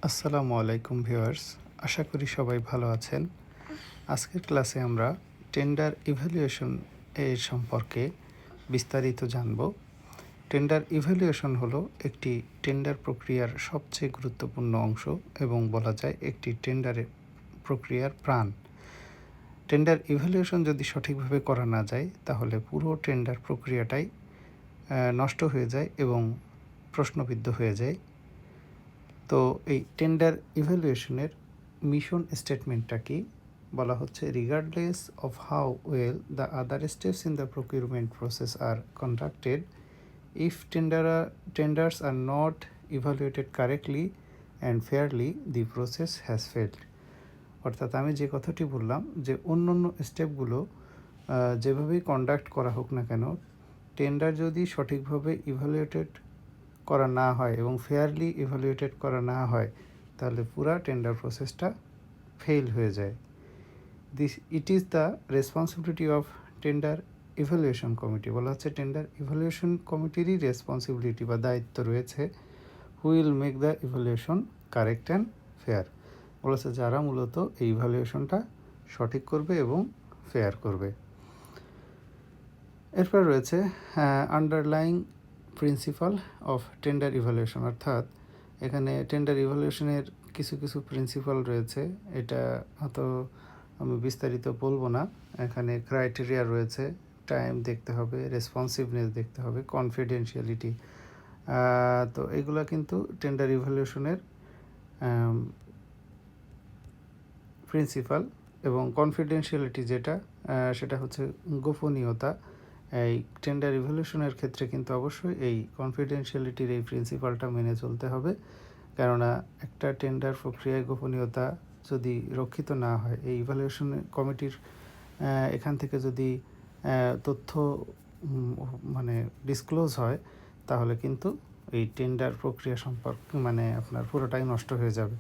আসসালামু আলাইকুম ভিউয়ার্স, আশা করি সবাই ভালো আছেন। আজকের ক্লাসে আমরা টেন্ডার ইভ্যালুয়েশন এর সম্পর্কে বিস্তারিত জানব। টেন্ডার ইভ্যালুয়েশন হলো একটি টেন্ডার প্রক্রিয়ার সবচেয়ে গুরুত্বপূর্ণ অংশ এবং বলা যায় একটি টেন্ডারের প্রক্রিয়ার প্রাণ। টেন্ডার ইভ্যালুয়েশন যদি সঠিকভাবে করা না যায় তাহলে পুরো টেন্ডার প্রক্রিয়াটাই নষ্ট হয়ে যায় এবং প্রশ্নবিদ্ধ হয়ে যায়। তো এই টেন্ডার ইভ্যালুয়েশনের মিশন স্টেটমেন্টটা কি বলা হচ্ছে, regardless of how well the other steps in the procurement process are conducted, if tenders are not evaluated correctly and fairly, the process has failed. অর্থাৎ আমি যে কথাটি বললাম যে অন্য স্টেপগুলো যেভাবেই কন্ডাক্ট করা হোক না কেন, টেন্ডার যদি সঠিকভাবে ইভ্যালুয়েটেড করা না হয় এবং ফেয়ারলি ইভ্যালুয়েটেড করা না হয় তাহলে পুরা টেন্ডার প্রসেসটা ফেল হয়ে যায়। It is the responsibility of tender evaluation committee. বলা হচ্ছে টেন্ডার ইভ্যালুয়েশন কমিটিরই রেসপন্সিবিলিটি বা দায়িত্ব রয়েছে, who will make the evaluation correct and fair. বলেছে যারা মূলত এই ইভ্যালুয়েশনটা সঠিক করবে এবং ফেয়ার করবে। এরপর রয়েছে underlying principal of tender evaluation, অর্থাৎ এখানে টেন্ডার ইভ্যালুয়েশনের কিছু কিছু প্রিন্সিপাল রয়েছে। এটা অত আমি বিস্তারিত বলবো না। এখানে ক্রাইটেরিয়া রয়েছে, টাইম দেখতে হবে, রেসপন্সিভনেস দেখতে হবে, কনফিডেন্সিয়ালিটি। তো এগুলো কিন্তু টেন্ডার ইভ্যালুয়েশনের প্রিন্সিপাল। এবং কনফিডেন্সিয়ালিটি যেটা সেটা হচ্ছে গোপনীয়তা। এই টেন্ডার ইভ্যালুয়েশনের ক্ষেত্রে কিন্তু অবশ্যই এই কনফিডেন্সিয়ালিটির এই প্রিন্সিপালটা মেনে চলতে হবে, কেননা একটা টেন্ডার প্রক্রিয়ায় গোপনীয়তা যদি রক্ষিত না হয়, এই ইভ্যালুয়েশন কমিটির এখান থেকে যদি তথ্য মানে ডিসক্লোজ হয় তাহলে কিন্তু এই টেন্ডার প্রক্রিয়া সম্পর্কে আপনার পুরোটাই নষ্ট হয়ে যাবে।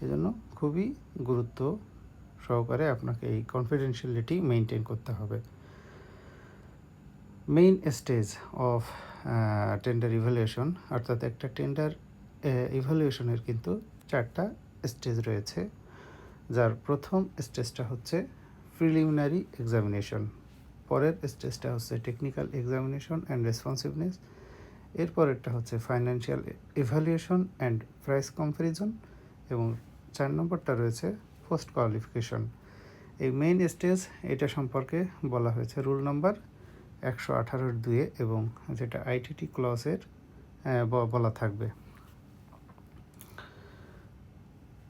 এজন্য খুবই গুরুত্ব সহকারে আপনাকে এই কনফিডেন্সিয়ালিটি মেনটেন করতে হবে। Main stage of tender evaluation, অর্থাৎ একটা টেন্ডার ইভ্যালুয়েশনের কিন্তু 4টা স্টেজ রয়েছে, যার প্রথম স্টেজটা হচ্ছে প্রিলিমিনারি এক্সামিনেশন, পরের স্টেজটা হচ্ছে টেকনিক্যাল এক্সামিনেশন অ্যান্ড রেসপন্সিভনেস, এরপরেরটা হচ্ছে financial evaluation and price comparison, এবং 4 নম্বরটা রয়েছে পোস্ট কোয়ালিফিকেশন। এই মেইন স্টেজ এটা সম্পর্কে বলা হয়েছে রুল নাম্বার 118(2) এবং যেটা আইটিটি ক্লজের বলা থাকবে।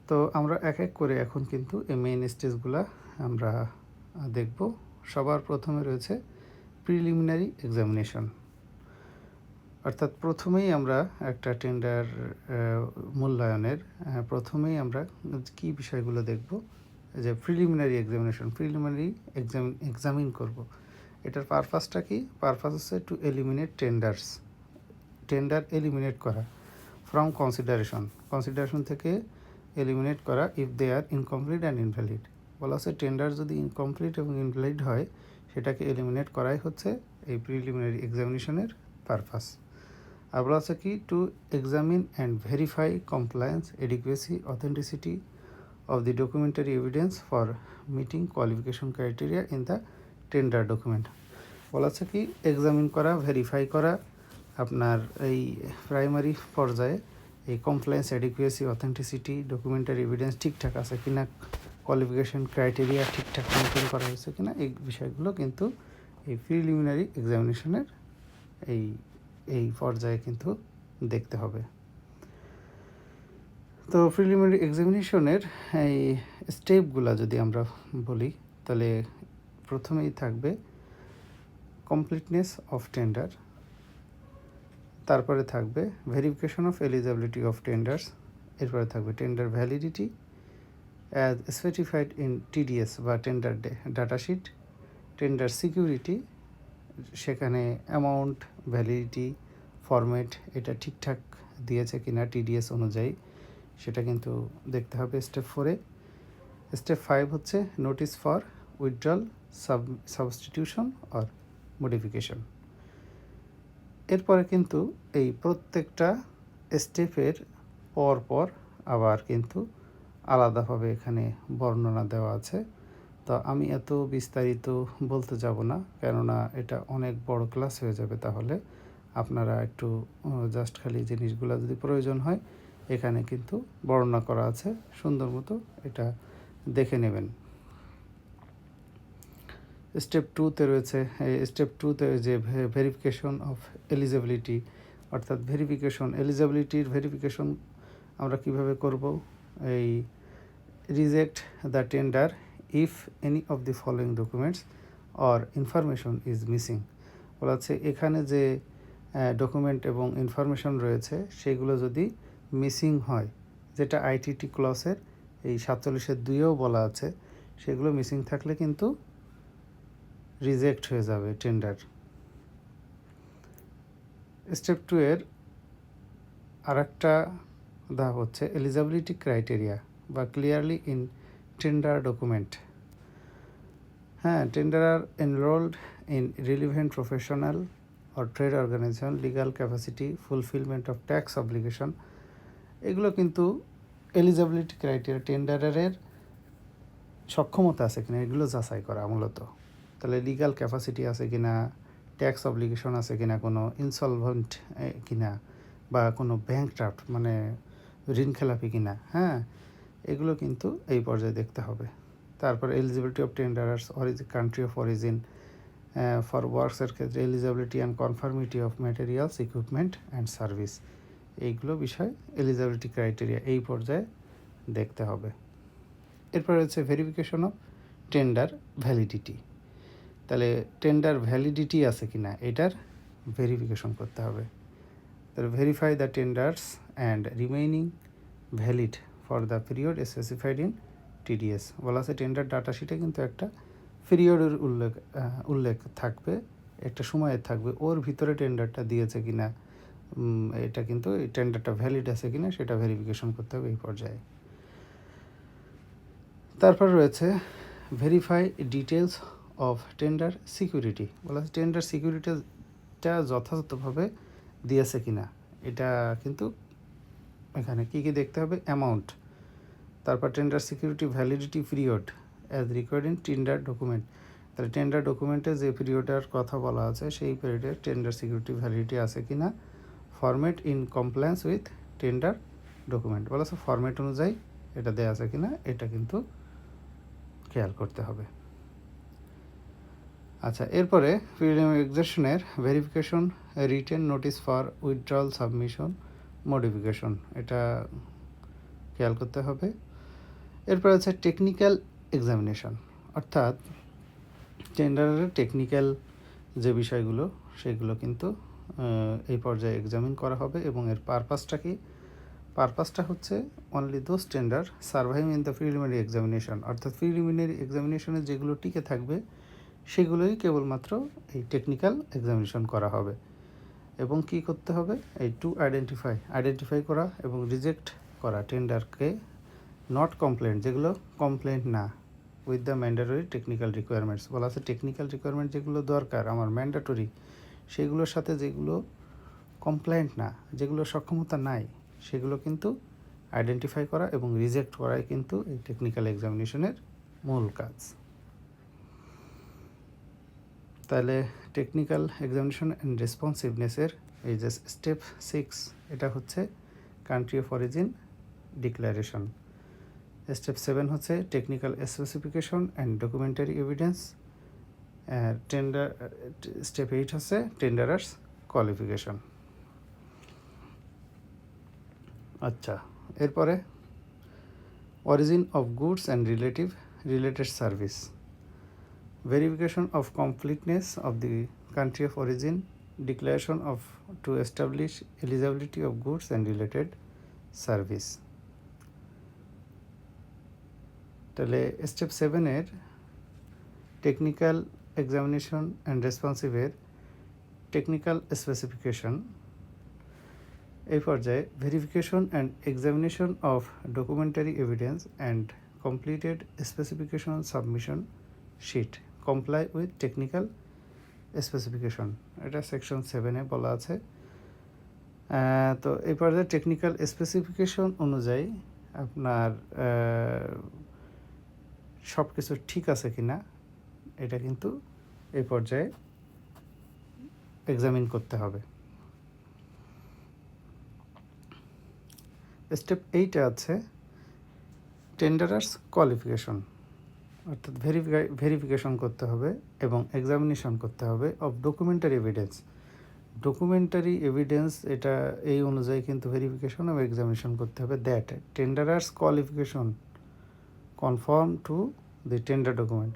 তো আমরা এক এক করে এখন কিন্তু এই মেইন স্টেজগুলো আমরা দেখব। সবার প্রথমে রয়েছে প্রিলিমিনারি এক্সামিনেশন, অর্থাৎ প্রথমেই আমরা একটা টেন্ডার মূল্যায়নের প্রথমেই আমরা কি বিষয়গুলো দেখব, যে প্রিলিমিনারি এক্সামিনেশন, প্রিলিমিনারি এক্সামিন করব। এটার পারপাসটা কি? পারপাস হচ্ছে টু এলিমিনেট টেন্ডার এলিমিনেট করা ফ্রম কনসিডারেশন থেকে এলিমিনেট করা if they are incomplete and invalid. বলা হচ্ছে টেন্ডার যদি ইনকমপ্লিট এবং ইনভ্যালিড হয় সেটাকে এলিমিনেট করাই হচ্ছে এই প্রিলিমিনারি এক্সামিনেশনের পারপাস। আর বলা হচ্ছে কি, to examine and verify compliance, adequacy, authenticity of the documentary evidence for meeting qualification criteria in the tender document। বলা আছে কি, এক্সামিন করা, ভেরিফাই করা, আপনার এই প্রাইমারি পর্যায়ে এই compliance, adequacy, authenticity, documentary evidence ঠিকঠাক আছে কিনা, কোয়ালিফিকেশন ক্রাইটেরিয়া ঠিকঠাক মেনটেন করা হয়েছে কিনা, এই বিষয়গুলো কিন্তু এই প্রিলিমিনারি এক্সামিনেশনের এই পর্যায়ে কিন্তু দেখতে হবে। তো প্রিলিমিনারি এক্সামিনেশনের এই স্টেপগুলো যদি আমরা বলি তাহলে প্রথমেই থাকবে কমপ্লিটনেস অফ টেন্ডার, তারপরে থাকবে verification of eligibility of tenders, এরপরে থাকবে tender validity as specified in TDS বা টেন্ডার ডাটাশিট, টেন্ডার সিকিউরিটি, সেখানে অ্যামাউন্ট, ভ্যালিডিটি, ফরম্যাট এটা ঠিকঠাক দিয়েছে কিনা টিডিএস অনুযায়ী সেটা কিন্তু দেখতে হবে স্টেপ 4-এ। স্টেপ 5 হচ্ছে notice for withdrawal, substitution or modification. এরপরে কিন্তু এই প্রত্যেকটা স্টেপের পর আবার কিন্তু আলাদাভাবে এখানে বর্ণনা দেওয়া আছে। তো আমি এত বিস্তারিত বলতে যাব না, কেননা এটা অনেক বড় ক্লাস হয়ে যাবে। তাহলে আপনারা একটু জাস্ট খালি জিনিসগুলো যদি প্রয়োজন হয়, এখানে কিন্তু বর্ণনা করা আছে, সুন্দর মতো এটা দেখে নেবেন। স্টেপ 2-তে রয়েছে, স্টেপ 2-তে যে ভেরিফিকেশন অফ এলিজিবিলিটি, অর্থাৎ এলিজিবিলিটির ভেরিফিকেশন আমরা কিভাবে করব। এই reject the tender if any of the following documents or information is missing. বলা হচ্ছে এখানে যে ডকুমেন্ট এবং ইনফরমেশন রয়েছে সেগুলো যদি মিসিং হয়, যেটা আইটিটি ক্লসের এই 47-2-এও বলা আছে, সেগুলো মিসিং থাকলে কিন্তু রিজেক্ট হয়ে যাবে টেন্ডার। স্টেপ 2-এর আরেকটা ধাপ হচ্ছে এলিজিবিলিটি ক্রাইটেরিয়া বা ক্লিয়ারলি ইন টেন্ডার ডকুমেন্ট। হ্যাঁ, tender are enrolled in relevant professional or trade organisation, legal capacity, fulfilment of tax obligation, এগুলো কিন্তু এলিজিবিলিটি ক্রাইটেরিয়া, টেন্ডারের সক্ষমতা আছে কিনা এগুলো যাচাই করা মূলত। তাহলে লিগাল ক্যাপাসিটি আছে কিনা, ট্যাক্স অব্লিগেশন আছে কিনা, কোনো ইনসলভেন্ট কিনা, বা কোনো ব্যাংকক্রাফট মানে ঋণ খেলাপি কিনা, হ্যাঁ, এগুলো কিন্তু এই পর্যায়ে দেখতে হবে। তারপর eligibility of tenderers, country of origin for ওয়ার্কসের ক্ষেত্রে eligibility and conformity of materials, equipment and service, এইগুলো বিষয় এলিজিবিলিটি ক্রাইটেরিয়া এই পর্যায়ে দেখতে হবে। এরপর হচ্ছে ভেরিফিকেশন অফ টেন্ডার ভ্যালিডিটি। তাহলে টেন্ডার ভ্যালিডিটি আছে কিনা এটার ভেরিফিকেশন করতে হবে। তাহলে verify the tenders and remaining valid for the period specified in TDS. বলা আছে টেন্ডার ডাটা শিটে কিন্তু একটা পিরিয়ডের উল্লেখ থাকবে, একটা সময়ের থাকবে, ওর ভিতরে টেন্ডারটা দিয়েছে কিনা, এটা কিন্তু এই টেন্ডারটা ভ্যালিড আছে কিনা সেটা ভেরিফিকেশন করতে হবে এই পর্যায়ে। তারপর রয়েছে verify details of tender security. বলা আছে টেন্ডার সিকিউরিটিটা যথাযথভাবে দিয়েছে কিনা, এটা কিন্তু এখানে কী কী দেখতে হবে, অ্যামাউন্ট, তারপর tender security validity period as required in tender document. তাহলে টেন্ডার ডকুমেন্টে যে পিরিয়ডের কথা বলা আছে সেই পিরিয়ডের টেন্ডার সিকিউরিটি ভ্যালিডিটি আছে কিনা। Format in compliance with tender document, বলা আছে ফরম্যাট অনুযায়ী এটা দেওয়া আছে কিনা, এটা কিন্তু খেয়াল করতে হবে। আচ্ছা, এরপরে প্রিলিমিনারি এক্সামিনেশনের verification written notice for withdrawal submission modification, এটা খেয়াল করতে হবে। এরপর হচ্ছে টেকনিক্যাল এক্সামিনেশন, অর্থাৎ টেন্ডারের টেকনিক্যাল যে বিষয়গুলো সেগুলো কিন্তু এই পর্যায়ে এক্সামিন করা হবে। এবং এর পারপাসটা কি, পারপাসটা হচ্ছে only those tender surviving in the preliminary examination, অর্থাৎ প্রিলিমিনারি এক্সামিনেশনে যেগুলো টিকে থাকবে সেগুলোই কেবলমাত্র এই টেকনিক্যাল এক্সামিনেশন করা হবে। এবং কি করতে হবে, এই টু আইডেন্টিফাই করা এবং রিজেক্ট করা টেন্ডারকে নট কমপ্লেন্ট, যেগুলো কমপ্লেন্ট না, with the mandatory technical requirements. বলা আছে টেকনিক্যাল রিকোয়ারমেন্ট যেগুলো দরকার আমার ম্যান্ডেটরি, সেগুলোর সাথে যেগুলো কমপ্লেন্ট না, যেগুলো সক্ষমতা নাই, সেগুলো কিন্তু আইডেন্টিফাই করা এবং রিজেক্ট করাই কিন্তু এই টেকনিক্যাল এক্সামিনেশনের মূল কাজ। তাহলে টেকনিক্যাল এক্সামিনেশন অ্যান্ড রেসপন্সিভনেসের এই যে স্টেপ 6, এটা হচ্ছে country of origin declaration. Step 7 হচ্ছে technical specification and documentary evidence. Step 8 হচ্ছে টেন্ডারার্স কোয়ালিফিকেশন। আচ্ছা, এরপরে origin of goods and related service, verification of completeness of the country of origin, declaration of to establish eligibility of goods and related service. তাহলে step 7-এর technical examination and রেসপন্সিভের technical specification, এই পর্যায়ে verification and examination of documentary evidence and completed specification submission sheet comply with technical specification, এটা section 7-এ বলা আছে। তো এই পর্যায়ে টেকনিক্যাল স্পেসিফিকেশন অনুযায়ী আপনার সব কিছু ঠিক আছে কি না এটা কিন্তু এই পর্যায়ে এক্সামিন করতে হবে। স্টেপ 8 আছে টেন্ডারার্স কোয়ালিফিকেশন, অর্থাৎ ভেরিফিকেশন করতে হবে এবং এক্সামিনেশন করতে হবে of documentary evidence. Documentary evidence এটা এই অনুযায়ী কিন্তু ভেরিফিকেশন এবং এক্সামিনেশন করতে হবে that টেন্ডারার্স qualification confirm to the tender document.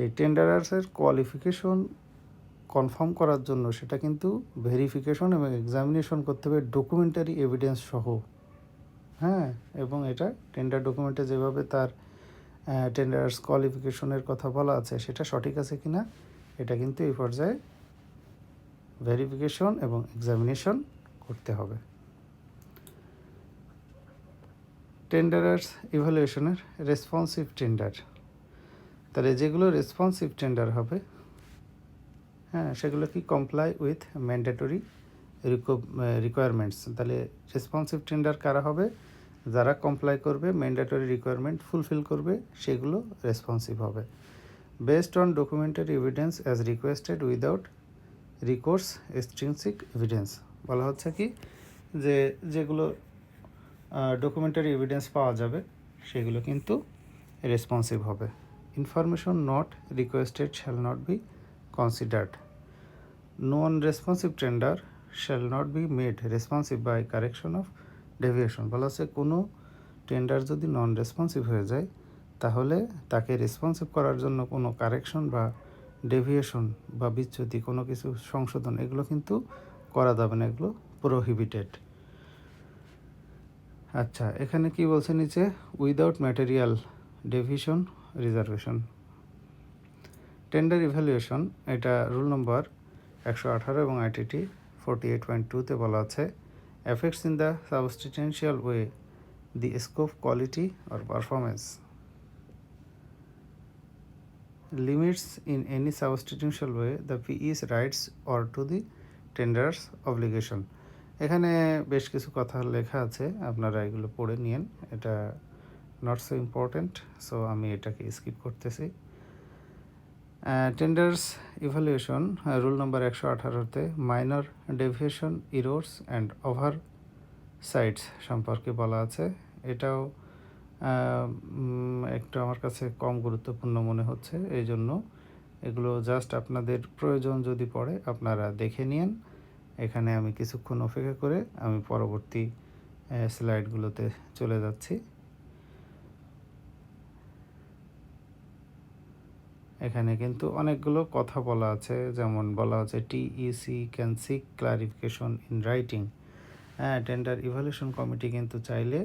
এই টেন্ডারার্সের কোয়ালিফিকেশন কনফার্ম করার জন্য সেটা কিন্তু ভেরিফিকেশন এবং এক্সামিনেশন করতে হবে ডকুমেন্টারি এভিডেন্স সহ। হ্যাঁ, এবং এটা টেন্ডার ডকুমেন্টে যেভাবে তার টেন্ডার্স কোয়ালিফিকেশনের কথা বলা আছে সেটা সঠিক আছে কি না এটা কিন্তু এই পর্যায়ে ভেরিফিকেশন এবং এক্সামিনেশন করতে হবে। টেন্ডারার্স ইভ্যালুয়েশনের রেসপন্সিভ টেন্ডার, তাহলে যেগুলো রেসপন্সিভ টেন্ডার হবে হ্যাঁ সেগুলো কি কমপ্লাই উইথ ম্যান্ডেটরি রিকোয়ারমেন্টস। তাহলে রেসপন্সিভ টেন্ডার কারা হবে? যারা কমপ্লাই করবে, ম্যান্ডেটরি রিকোয়ারমেন্ট ফুলফিল করবে, সেগুলো রেসপন্সিভ হবে। Based on documentary evidence as requested without recourse extrinsic evidence. বলা হচ্ছে কি যে যেগুলো ডকুমেন্টারি এভিডেন্স পাওয়া যাবে সেগুলো কিন্তু রেসপন্সিভ হবে। Information not requested shall not be considered. Non-responsive tender shall not be made responsive by correction of deviation. বলা আছে কোনো টেন্ডার যদি নন রেসপন্সিভ হয়ে যায় তাহলে তাকে রেসপন্সিভ করার জন্য কোনো কারেকশন বা ডেভিয়েশন বা বিচ্যুতি কোনো কিছু সংশোধন এগুলো কিন্তু করা যাবে না, এগুলো প্রোহিবিটেড। আচ্ছা, এখানে কি বলছে নিচে? Without material deviation reservation. Tender evaluation এটা রুল নম্বর 118 এবং ITT 48.2-তে বলা আছে effects in the substantial way the scope quality or performance limits in any substantial way the piece rights or to the tenders obligation. এখানে বেশ কিছু কথা লেখা আছে, আপনারা এগুলো পড়ে নিন, এটা নট সো ইম্পর্টেন্ট, সো আমি এটাকে স্কিপ করতেছি। টেন্ডার্স ইভ্যালুয়েশন রুল নম্বর 118-তে minor deviation, errors and oversights সম্পর্কে বলা আছে। এটাও একটু আমার কাছে কম গুরুত্বপূর্ণ মনে হচ্ছে, এই জন্য এগুলো জাস্ট আপনাদের প্রয়োজন যদি পড়ে আপনারা দেখে নিন। এখানে আমি কিছুক্ষণ অপেক্ষা করে আমি পরবর্তী স্লাইডগুলোতে চলে যাচ্ছি। এখানে কিন্তু অনেকগুলো কথা বলা আছে, যেমন বলা আছে TEC can seek clarification in writing. হ্যাঁ, টেন্ডার ইভ্যালুয়েশন কমিটি কিন্তু চাইলে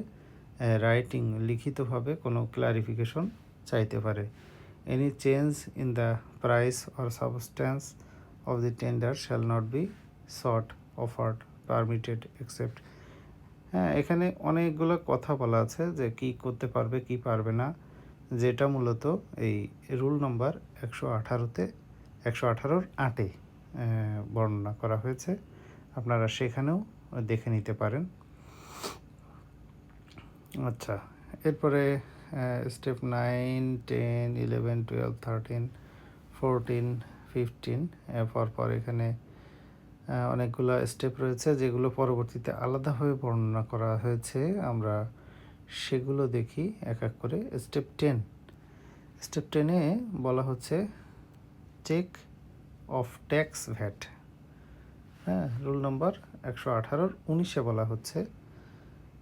রাইটিং লিখিতভাবে কোনো ক্লারিফিকেশন চাইতে পারে। Any change in the price or substance of the tender shall not be sought, offered, permitted except. হ্যাঁ, এখানে অনেকগুলো কথা বলা আছে যে কি করতে পারবে কি পারবে না, যেটা মূলত এই রুল নম্বর 118-তে 118-র 8-এ বর্ণনা করা হয়েছে, আপনারা সেখানেও দেখে নিতে পারেন। আচ্ছা, এরপরে স্টেপ 9, 10, 11, 12, 13, 14, 15 পরপর এখানে অনেকগুলো স্টেপ রয়েছে যেগুলো পরবর্তীতে আলাদাভাবে বর্ণনা করা হয়েছে, আমরা সেগুলো দেখি এক এক করে। স্টেপ 10, স্টেপ 10-এ বলা হচ্ছে চেক অফ ট্যাক্স ভ্যাট। হ্যাঁ, রুল নম্বর 118-র 19-এ বলা হচ্ছে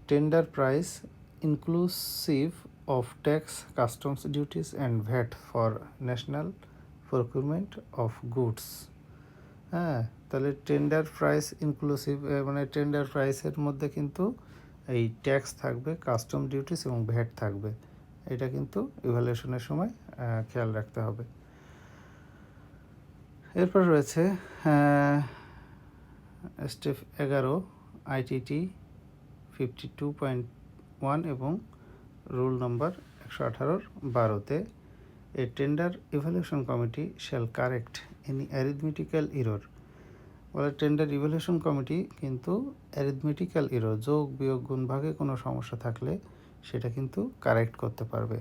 tender price inclusive of tax, customs duties and VAT for national procurement of goods. হ্যাঁ, তাহলে টেন্ডার প্রাইস ইনক্লুসিভ মানে টেন্ডার প্রাইসের মধ্যে কিন্তু এই ট্যাক্স থাকবে, কাস্টম ডিউটিস এবং ভ্যাট থাকবে, এটা কিন্তু ইভ্যালুয়েশনের সময় খেয়াল রাখতে হবে। এরপর রয়েছে স্টেপ 11 ITT 52.1 এবং রুল নম্বর 118-র 12-তে এ tender evaluation committee shall correct any arithmetical error বলে টেন্ডার ইভ্যালুয়েশন কমিটি কিন্তু অ্যারিথমেটিক্যাল এরর, যোগ বিয়োগ গুণ ভাগে কোনো সমস্যা থাকলে সেটা কিন্তু কারেক্ট করতে পারবে।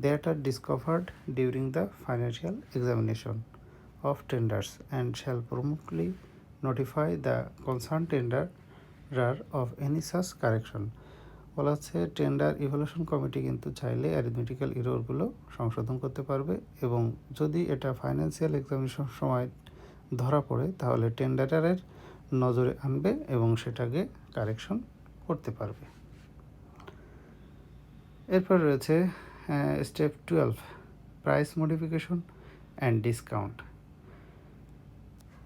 That are discovered during the financial examination of tenders and shall promptly notify the concerned tenderer of any such correction। বলা হচ্ছে টেন্ডার ইভ্যালুয়েশন কমিটি কিন্তু চাইলে অ্যারিথমেটিক্যাল এররগুলো সংশোধন করতে পারবে, এবং যদি এটা ফাইন্যান্সিয়াল এক্সামিনেশন সময় ধরা পড়ে তাহলে টেন্ডারের নজরে আনবে এবং সেটাকে কারেকশন করতে পারবে। এরপর রয়েছে step 12, price modification and discount.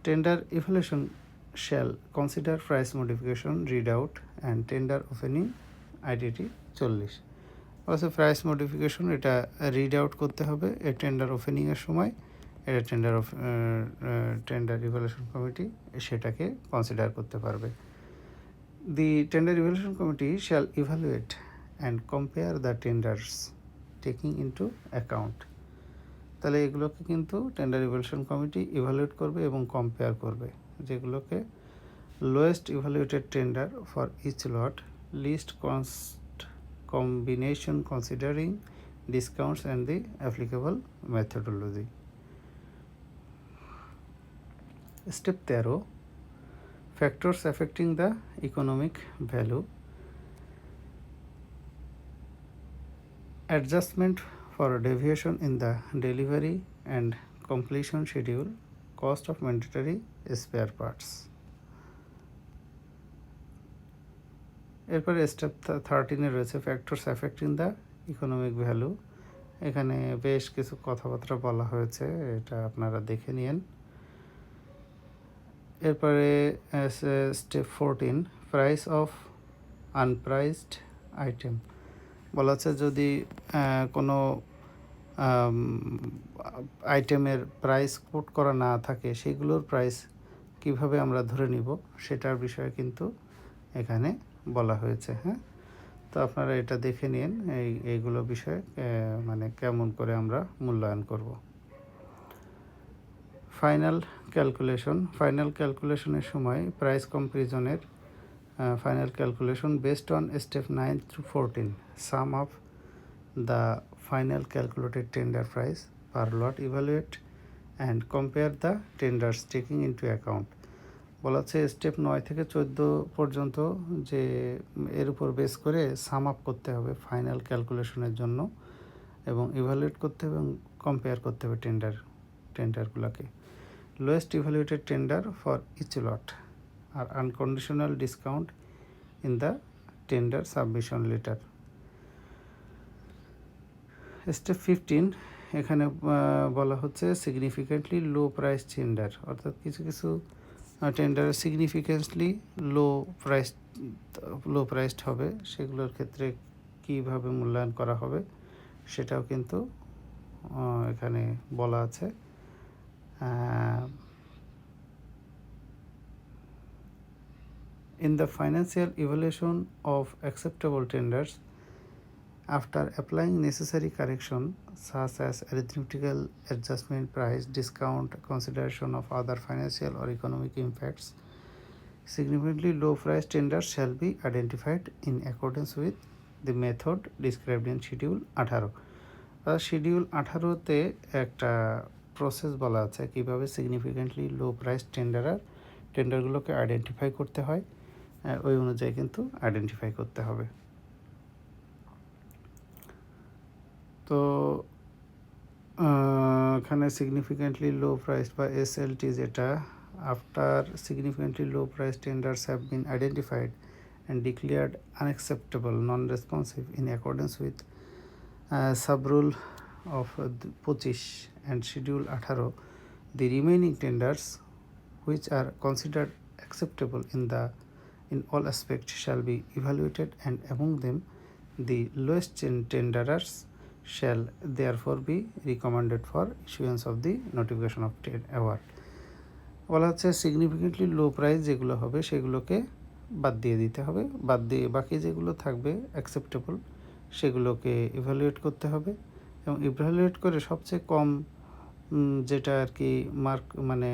Tender evaluation shall consider price modification, readout and tender opening IDT 40। অবশ্য প্রাইস মডিফিকেশন এটা রিড আউট করতে হবে এই টেন্ডার ওপেনিংয়ের সময়। এটা টেন্ডার ইভ্যালুয়েশন কমিটি সেটাকে কনসিডার করতে পারবে। The tender evaluation committee shall evaluate and compare the tenders taking into account. তাহলে এগুলোকে কিন্তু টেন্ডার ইভ্যালুয়েশন কমিটি ইভ্যালুয়েট করবে এবং কম্পেয়ার করবে, যেগুলোকে lowest evaluated tender for each lot, least cost combination considering discounts and the applicable methodology. Step 13, factors affecting the economic value, adjustment for a deviation in the delivery and completion schedule, cost of mandatory spare parts। এরপরে step 13 রয়েছে factors affecting the economic value. এখানে বেশ কিছু কথাবার্তা বলা হয়েছে, এটা আপনারা দেখে নিন। এরপরে স্টেপ 14, প্রাইস অফ আনপ্রাইসড আইটেম। বলা হচ্ছে যদি কোনো আইটেমের প্রাইস কোট করা না থাকে সেগুলোর প্রাইস কিভাবে আমরা ধরে নিব সেটার বিষয়ে কিন্তু এখানে বলা হয়েছে। হ্যাঁ, তো আপনারা এটা দেখে নিন এইগুলো বিষয়ে মানে কেমন করে আমরা মূল্যায়ন করব। ফাইনাল ক্যালকুলেশনের সময় price কম্পারিজনের final calculation based on step 9 through 14, sum of the final calculated tender price per lot, evaluate and compare the tenders taking into account। বলা হচ্ছে স্টেপ 9 থেকে 14 পর্যন্ত যে এর উপর বেস করে সাম আপ করতে হবে ফাইনাল ক্যালকুলেশনের জন্য, এবং ইভ্যালুয়েট করতে হবে এবং কম্পেয়ার করতে হবে টেন্ডারগুলোকে। Lowest evaluated tender for each lot আর unconditional discount in the tender submission letter. Step 15, এখানে বলা হচ্ছে সিগনিফিক্যান্টলি লো প্রাইস টেন্ডার, অর্থাৎ কিছু কিছু টেন্ডার সিগনিফিক্যান্টলি লো প্রাইসড হবে, সেগুলোর ক্ষেত্রে কীভাবে মূল্যায়ন করা হবে সেটাও কিন্তু এখানে বলা আছে। In the financial evaluation of acceptable tenders, after applying necessary correction such as arithmetical adjustment, price discount, consideration of other financial or economic impacts, significantly low price tenders shall be identified in accordance with the method described in Schedule 18। Schedule 18-তে একটা process বলা আছে কীভাবে significantly low price টেন্ডারগুলোকে identify করতে হয়, ওই অনুযায়ী কিন্তু identify করতে হবে। তো এখানে সিগনিফিক্যান্টলি লো প্রাইস বা এসএলটি, যেটা after significantly low price tenders have been identified and declared unacceptable non responsive in accordance with sub-rule of 25 and Schedule 18, the remaining tenders which are considered acceptable in all aspects shall be evaluated, and among them the lowest tenderers shall therefore be recommended for issuance of the notification of award। বলা হচ্ছে significantly low price যেগুলো হবে সেগুলোকে বাদ দিয়ে দিতে হবে, বাদ দিয়ে বাকি যেগুলো থাকবে অ্যাকসেপ্টেবল সেগুলোকে ইভ্যালুয়েট করতে হবে, এবং ইভ্যালুয়েট করে সবচেয়ে কম যেটা আর কি মার্ক মানে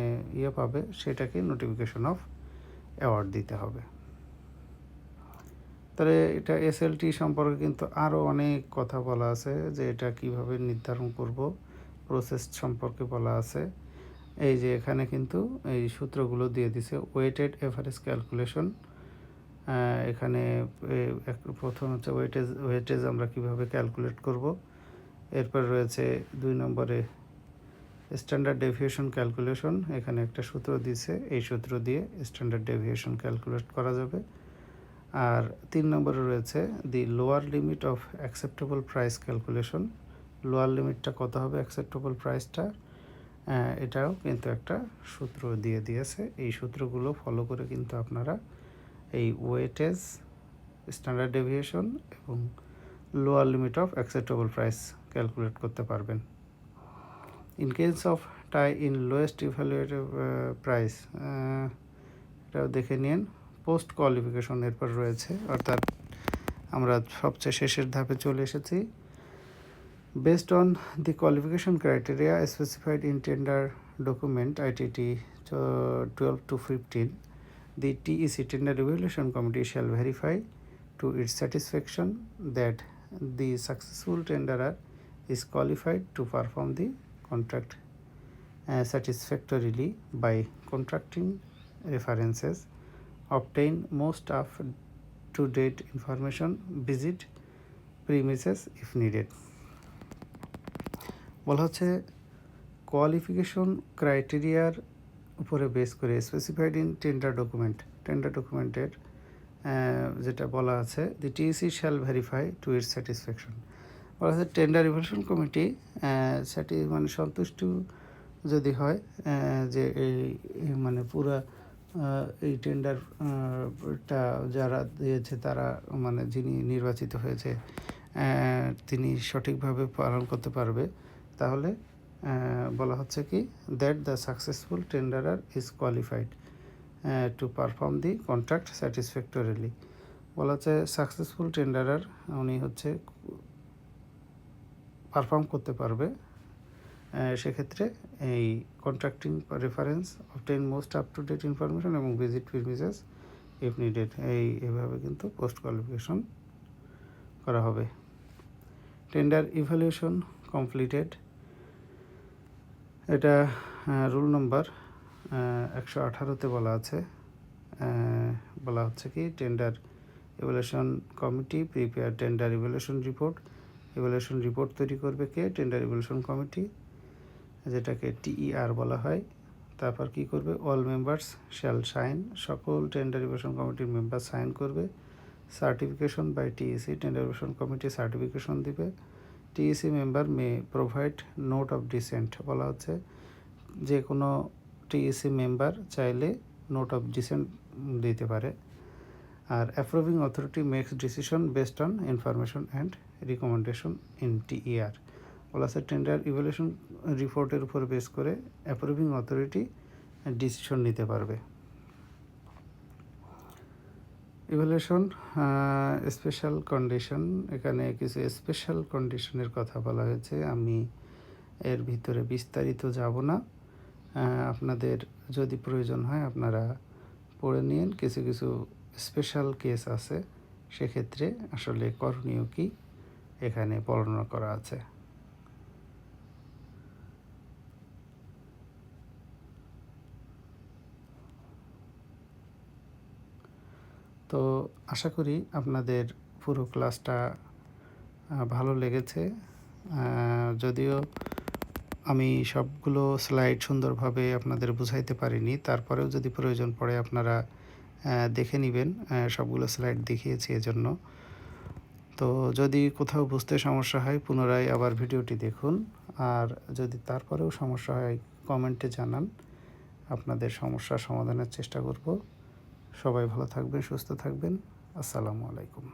পাবে সেটাকে নোটিফিকেশন অফ অ্যাওয়ার্ড দিতে হবে। তাহলে এটা এসএলটি সম্পর্কে কিন্তু আরও অনেক কথা বলা আছে যে এটা কিভাবে নির্ধারণ করব, প্রসেস সম্পর্কে বলা আছে। এই যে এখানে কিন্তু এই সূত্রগুলো দিয়ে দিছে। ওয়েটেড এভারেজ ক্যালকুলেশন, এখানে প্রথম হচ্ছে ওয়েটেজ আমরা কিভাবে ক্যালকুলেট করব। এরপর রয়েছে 2 নম্বরে স্ট্যান্ডার্ড ডেভিয়েশন ক্যালকুলেশন, এখানে একটা সূত্র দিছে, এই সূত্র দিয়ে স্ট্যান্ডার্ড ডেভিয়েশন ক্যালকুলেট করা যাবে। আর 3 নম্বরে রয়েছে the lower limit of acceptable price calculation. Lower লিমিটটা কত হবে অ্যাকসেপ্টেবল প্রাইসটা, এটাও কিন্তু একটা সূত্র দিয়ে দিয়েছে। এই সূত্রগুলো ফলো করে কিন্তু আপনারা এই ওয়েটেজ, স্ট্যান্ডার্ড ডেভিয়েশন এবং lower limit of acceptable price calculate করতে পারবেন। In case of tie in lowest evaluative price, এটাও দেখে নিন। পোস্ট কোয়ালিফিকেশন এরপর রয়েছে, অর্থাৎ আমরা সবচেয়ে শেষের ধাপে চলে এসেছি। Based on the qualification criteria specified in tender document ITT 12-15, the TEC Tender Evaluation Committee shall verify to its satisfaction that the successful tenderer is qualified to perform the contract satisfactorily by contracting references, obtain most up-to-date information, visit premises if needed. বলা হচ্ছে qualification ক্রাইটেরিয়ার উপরে base করে specified in tender ডকুমেন্টের যেটা বলা আছে, the TAC shall verify to its satisfaction. বলা আছে টেন্ডার ইভ্যালুয়েশন কমিটি মানে সন্তুষ্ট যদি হয় যে এই মানে পুরা এই টেন্ডারটা যারা দিয়েছে তারা মানে যিনি নির্বাচিত হয়েছে তিনি সঠিকভাবে পালন করতে পারবে, তাহলে বলা হচ্ছে কি that the successful tenderer is qualified to perform the contract satisfactorily. বলা হচ্ছে সাকসেসফুল টেন্ডারার উনি হচ্ছে পারফর্ম করতে পারবে, সেক্ষেত্রে এই contracting reference, obtain most up to date information এবং ভিজিট প্রিমিসেস ইফ নিডেড, এইভাবে কিন্তু পোস্ট কোয়ালিফিকেশন করা হবে। টেন্ডার ইভ্যালুয়েশন কমপ্লিটেড, এটা রুল নম্বর 118-তে বলা আছে। বলা হচ্ছে কি tender evaluation committee prepare tender evaluation report. Evaluation report তৈরি করবে কে? টেন্ডার ইভ্যালুয়েশন কমিটি, যেটাকে TER বলা হয়। তারপর কি করবে? অল মেম্বার্স শ্যাল সাইন, সকল টেন্ডার ইভ্যালুয়েশন কমিটির মেম্বার সাইন করবে। Certification by TEC, tender evaluation committee certification দিবে। TEC member may provide note of dissent, বলা হচ্ছে যে কোনো TEC মেম্বার চাইলে নোট অফ ডিসেন্ট দিতে পারে। আর approving authority makes decision based on information and recommendation in TER। বলা আছে টেন্ডার ইভ্যালুয়েশন রিপোর্টের উপর বেস করে অ্যাপ্রুভিং অথরিটি ডিসিশন নিতে পারবে। ইভ্যালুয়েশন স্পেশাল কন্ডিশন, এখানে কিছু স্পেশাল কন্ডিশনের কথা বলা হয়েছে, আমি এর ভিতরে বিস্তারিত যাব না। আপনাদের যদি প্রয়োজন হয় আপনারা পড়ে নিন। কিছু কিছু স্পেশাল কেস আছে, সেক্ষেত্রে আসলে করণীয় কি এখানে বর্ণনা করা আছে। তো আশা করি আপনাদের পুরো ক্লাসটা ভালো লেগেছে। যদিও আমি সবগুলো স্লাইড সুন্দরভাবে আপনাদের বুঝাইতে পারিনি, তারপরেও যদি প্রয়োজন পড়ে আপনারা দেখে নেবেন, সবগুলো স্লাইড দেখিয়েছি এজন্য। তো যদি কোথাও বুঝতে সমস্যা হয় পুনরায় আবার ভিডিওটি দেখুন, আর যদি তারপরেও সমস্যা হয় কমেন্টে জানান, আপনাদের সমস্যার সমাধানের চেষ্টা করব। সবাই ভালো থাকবেন, সুস্থ থাকবেন। আসসালামু আলাইকুম।